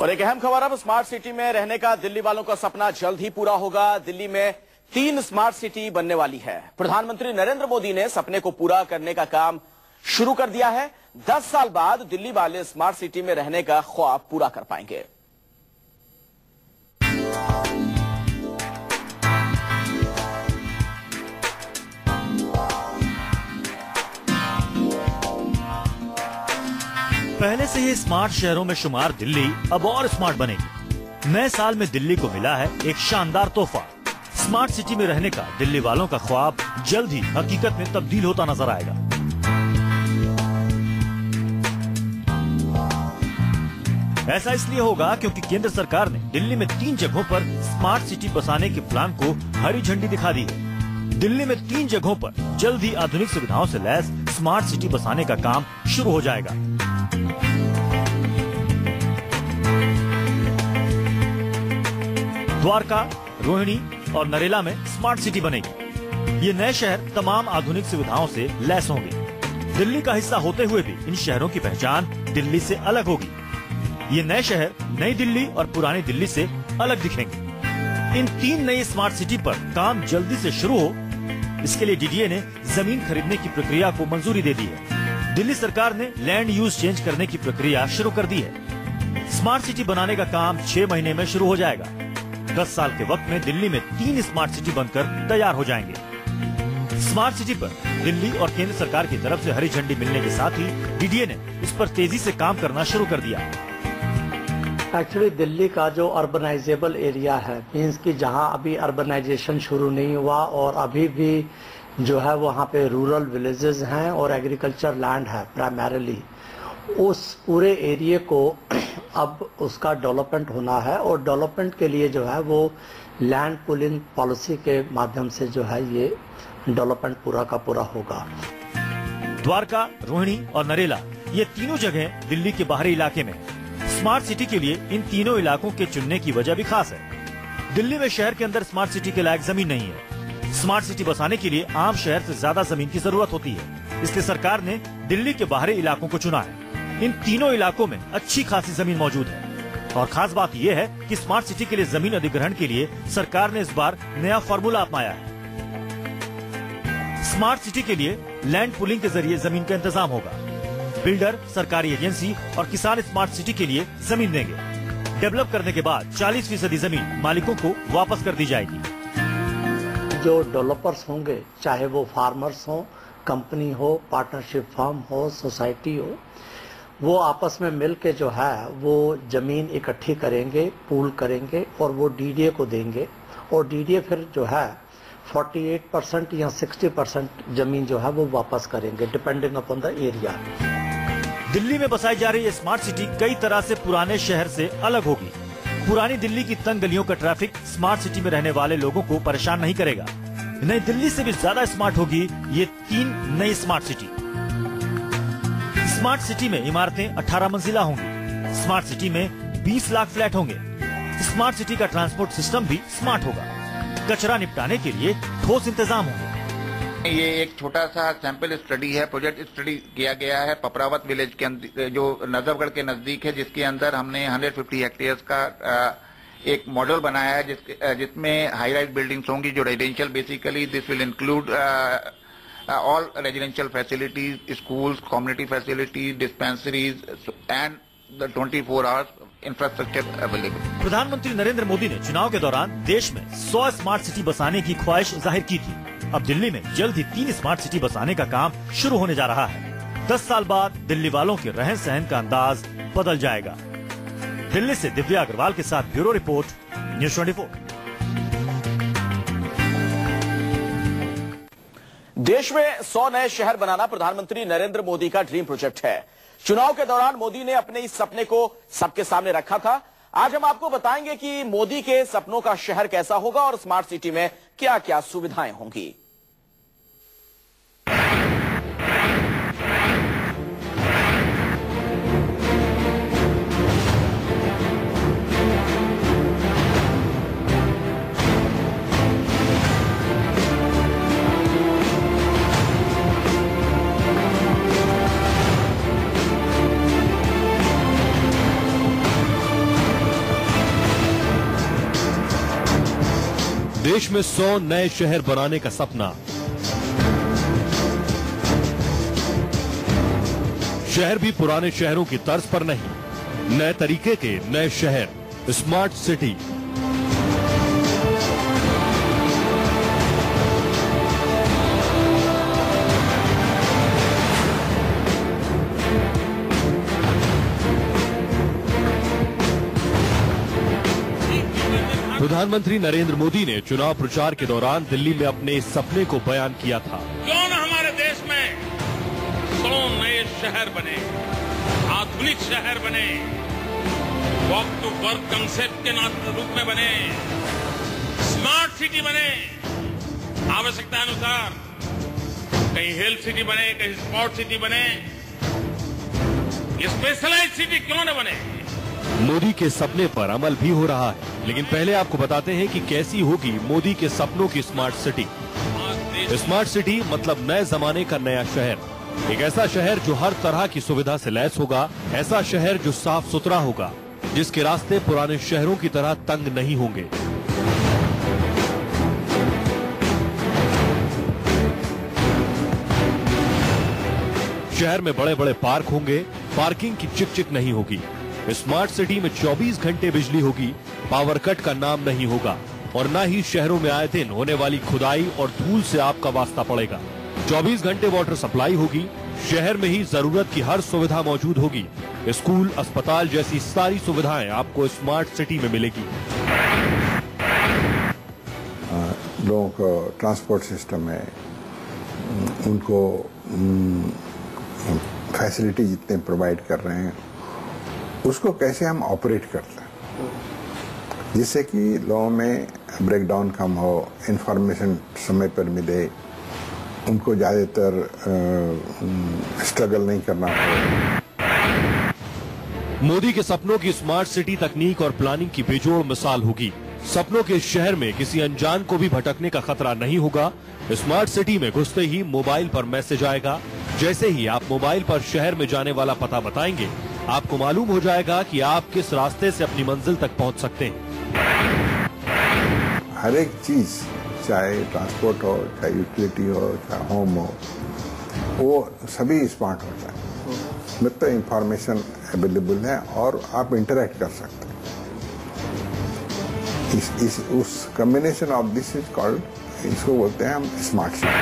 और एक अहम खबर अब स्मार्ट सिटी में रहने का दिल्ली वालों का सपना जल्द ही पूरा होगा। दिल्ली में 3 स्मार्ट सिटी बनने वाली है। प्रधानमंत्री नरेंद्र मोदी ने सपने को पूरा करने का काम शुरू कर दिया है। 10 साल बाद दिल्ली वाले स्मार्ट सिटी में रहने का ख्वाब पूरा कर पाएंगे। पहले से ही स्मार्ट शहरों में शुमार दिल्ली अब और स्मार्ट बनेगी। नए साल में दिल्ली को मिला है एक शानदार तोहफा। स्मार्ट सिटी में रहने का दिल्ली वालों का ख्वाब जल्द ही हकीकत में तब्दील होता नजर आएगा। ऐसा इसलिए होगा क्योंकि केंद्र सरकार ने दिल्ली में 3 जगहों पर स्मार्ट सिटी बसाने के प्लान को हरी झंडी दिखा दी है। दिल्ली में 3 जगहों पर जल्द ही आधुनिक सुविधाओं से लैस स्मार्ट सिटी बसाने का काम शुरू हो जाएगा। द्वारका, रोहिणी और नरेला में स्मार्ट सिटी बनेगी। ये नए शहर तमाम आधुनिक सुविधाओं से लैस होंगे। दिल्ली का हिस्सा होते हुए भी इन शहरों की पहचान दिल्ली से अलग होगी। ये नए शहर नई दिल्ली और पुरानी दिल्ली से अलग दिखेंगे। इन 3 नई स्मार्ट सिटी पर काम जल्दी से शुरू हो, इसके लिए डीडीए ने जमीन खरीदने की प्रक्रिया को मंजूरी दे दी है। दिल्ली सरकार ने लैंड यूज चेंज करने की प्रक्रिया शुरू कर दी है। स्मार्ट सिटी बनाने का काम 6 महीने में शुरू हो जाएगा। 10 साल के वक्त में दिल्ली में 3 स्मार्ट सिटी बनकर तैयार हो जाएंगे। स्मार्ट सिटी पर दिल्ली और केंद्र सरकार की तरफ से हरी झंडी मिलने के साथ ही डीडीए ने इस पर तेजी से काम करना शुरू कर दिया। एक्चुअली दिल्ली का जो अर्बनाइजेबल एरिया है, मीन्स कि जहां अभी अर्बनाइजेशन शुरू नहीं हुआ और अभी भी जो है वहां पे रूरल विलेजेस हैं और एग्रीकल्चर लैंड है प्राइमरीली, उस पूरे एरिया को अब उसका डेवलपमेंट होना है और डेवलपमेंट के लिए जो है वो लैंड पुलिंग पॉलिसी के माध्यम से जो है ये डेवलपमेंट पूरा का पूरा होगा। द्वारका, रोहिणी और नरेला ये तीनों जगह दिल्ली के बाहरी इलाके में। स्मार्ट सिटी के लिए इन तीनों इलाकों के चुनने की वजह भी खास है। दिल्ली में शहर के अंदर स्मार्ट सिटी के लायक जमीन नहीं है। स्मार्ट सिटी बसाने के लिए आम शहर से ज्यादा जमीन की जरूरत होती है। इसलिए सरकार ने दिल्ली के बाहरी इलाकों को चुना है। इन तीनों इलाकों में अच्छी खासी जमीन मौजूद है और खास बात यह है कि स्मार्ट सिटी के लिए जमीन अधिग्रहण के लिए सरकार ने इस बार नया फॉर्मूला अपनाया है। स्मार्ट सिटी के लिए लैंड पुलिंग के जरिए जमीन का इंतजाम होगा। बिल्डर, सरकारी एजेंसी और किसान स्मार्ट सिटी के लिए जमीन देंगे। डेवलप करने के बाद 40% जमीन मालिकों को वापस कर दी जाएगी। जो डेवलपर्स होंगे, चाहे वो फार्मर्स हो, कंपनी हो, पार्टनरशिप फर्म हो, सोसाइटी हो, वो आपस में मिल के जो है वो जमीन इकट्ठी करेंगे, पूल करेंगे और वो डीडीए को देंगे और डीडीए फिर जो है 48% या 60% जमीन जो है वो वापस करेंगे depending upon the area. Delhi में बसाई जा रही ये स्मार्ट सिटी कई तरह से पुराने शहर से अलग होगी। पुरानी दिल्ली की तंग गलियों का ट्रैफिक स्मार्ट सिटी में रहने वाले लोगों को परेशान नहीं करेगा। नई दिल्ली से भी ज्यादा स्मार्ट होगी ये 3 नई स्मार्ट सिटी। स्मार्ट सिटी में इमारतें 18 मंजिला होंगी। स्मार्ट सिटी में 20 लाख फ्लैट होंगे। स्मार्ट सिटी का ट्रांसपोर्ट सिस्टम भी स्मार्ट होगा। कचरा निपटाने के लिए ठोस इंतजाम होंगे। ये एक छोटा सा सैंपल स्टडी है, प्रोजेक्ट स्टडी किया गया है पपरावत विलेज के अंदर जो नजफगढ़ के नजदीक है, जिसके अंदर हमने 150 हेक्टेयर्स का एक मॉडल बनाया है जिसमें हाई राइज बिल्डिंग्स होंगी जो residential basically this will include all residential facilities, schools, community facilities, dispensaries and the 24 hours infrastructure available. प्रधानमंत्री नरेंद्र मोदी ने चुनाव के दौरान देश में 100 स्मार्ट सिटी बसाने की ख्वाहिश जाहिर की थी। अब दिल्ली में जल्द ही 3 स्मार्ट सिटी बसाने का काम शुरू होने जा रहा है। 10 साल बाद दिल्ली वालों के रहन सहन का अंदाज बदल जाएगा। दिल्ली से दिव्या अग्रवाल के साथ ब्यूरो रिपोर्ट, न्यूज़ 24। देश में 100 नए शहर बनाना प्रधानमंत्री नरेंद्र मोदी का ड्रीम प्रोजेक्ट है। चुनाव के दौरान मोदी ने अपने इस सपने को सबके सामने रखा था। आज हम आपको बताएंगे कि मोदी के सपनों का शहर कैसा होगा और स्मार्ट सिटी में क्या क्या सुविधाएं होंगी। देश में 100 नए शहर बनाने का सपना। शहर भी पुराने शहरों की तर्ज पर नहीं, नए तरीके के नए शहर, स्मार्ट सिटी। प्रधानमंत्री नरेंद्र मोदी ने चुनाव प्रचार के दौरान दिल्ली में अपने इस सपने को बयान किया था। क्यों न हमारे देश में 100 नए शहर बने, आधुनिक शहर बने, वॉक टू वर्क कंसेप्ट के रूप में बने, स्मार्ट सिटी बने, आवश्यकता अनुसार कहीं हेल्थ सिटी बने, कहीं स्पोर्ट सिटी बने, स्पेशलाइज्ड सिटी क्यों न बने। मोदी के सपने पर अमल भी हो रहा है, लेकिन पहले आपको बताते हैं कि कैसी होगी मोदी के सपनों की स्मार्ट सिटी। स्मार्ट सिटी मतलब नए जमाने का नया शहर, एक ऐसा शहर जो हर तरह की सुविधा से लैस होगा, ऐसा शहर जो साफ सुथरा होगा, जिसके रास्ते पुराने शहरों की तरह तंग नहीं होंगे। शहर में बड़े बड़े पार्क होंगे, पार्किंग की चिक-चिक नहीं होगी। स्मार्ट सिटी में 24 घंटे बिजली होगी, पावर कट का नाम नहीं होगा और न ही शहरों में आए दिन होने वाली खुदाई और धूल से आपका वास्ता पड़ेगा। 24 घंटे वाटर सप्लाई होगी, शहर में ही जरूरत की हर सुविधा मौजूद होगी। स्कूल, अस्पताल जैसी सारी सुविधाएं आपको स्मार्ट सिटी में मिलेगी। लोगों को ट्रांसपोर्ट सिस्टम में उनको फैसिलिटी जितने प्रोवाइड कर रहे हैं, उसको कैसे हम ऑपरेट करते हैं जिससे कि लोगों में ब्रेकडाउन कम हो, इंफॉर्मेशन समय पर मिले, उनको ज्यादातर स्ट्रगल नहीं करना पड़े। मोदी के सपनों की स्मार्ट सिटी तकनीक और प्लानिंग की बेजोड़ मिसाल होगी। सपनों के शहर में किसी अनजान को भी भटकने का खतरा नहीं होगा। स्मार्ट सिटी में घुसते ही मोबाइल पर मैसेज आएगा। जैसे ही आप मोबाइल पर शहर में जाने वाला पता बताएंगे, आपको मालूम हो जाएगा कि आप किस रास्ते से अपनी मंजिल तक पहुंच सकते हैं। हर एक चीज, चाहे ट्रांसपोर्ट हो, चाहे यूटिलिटी हो, चाहे होम हो, वो सभी स्मार्ट हो जाए। मतलब इंफॉर्मेशन अवेलेबल है और आप इंटरेक्ट कर सकते हैं। उस combination of this is called, इसको बोलते हैं हम स्मार्ट सिटी।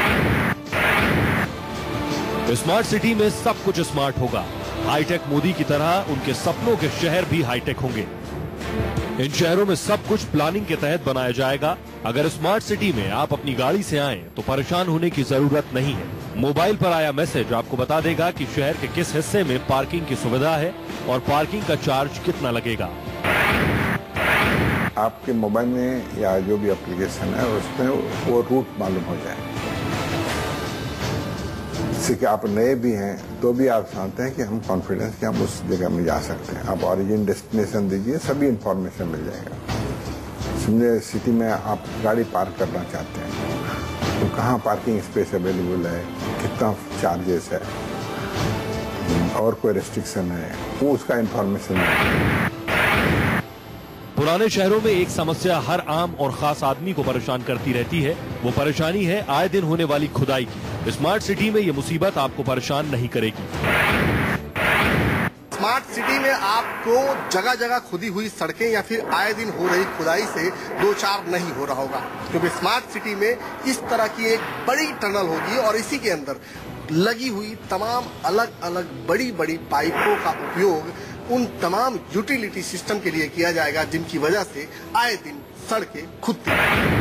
स्मार्ट सिटी में सब कुछ स्मार्ट होगा। हाईटेक मोदी की तरह उनके सपनों के शहर भी हाईटेक होंगे। इन शहरों में सब कुछ प्लानिंग के तहत बनाया जाएगा। अगर स्मार्ट सिटी में आप अपनी गाड़ी से आएं तो परेशान होने की जरूरत नहीं है। मोबाइल पर आया मैसेज आपको बता देगा कि शहर के किस हिस्से में पार्किंग की सुविधा है और पार्किंग का चार्ज कितना लगेगा। आपके मोबाइल में या जो भी एप्लीकेशन है उसमें वो रूट मालूम हो जाए, जिससे कि आप नए भी हैं तो भी आप चाहते हैं कि हम कॉन्फिडेंस कि हम उस जगह में जा सकते हैं। आप ऑरिजिन डेस्टिनेशन दीजिए, सभी इंफॉर्मेशन मिल जाएगा। समझे सिटी में आप गाड़ी पार्क करना चाहते हैं तो कहाँ पार्किंग स्पेस अवेलेबल है, कितना चार्जेस है और कोई रेस्ट्रिक्शन है, वो उसका इंफॉर्मेशन मिलेगा। पुराने शहरों में एक समस्या हर आम और खास आदमी को परेशान करती रहती है। वो परेशानी है आए दिन होने वाली खुदाई की। स्मार्ट सिटी में ये मुसीबत आपको परेशान नहीं करेगी। स्मार्ट सिटी में आपको जगह जगह खुदी हुई सड़कें या फिर आए दिन हो रही खुदाई से दो चार नहीं हो रहा होगा, क्योंकि स्मार्ट सिटी में इस तरह की एक बड़ी टनल होगी और इसी के अंदर लगी हुई तमाम अलग अलग बड़ी बड़ी पाइपों का उपयोग उन तमाम यूटिलिटी सिस्टम के लिए किया जाएगा जिनकी वजह से आए दिन सड़कें खुदती हैं।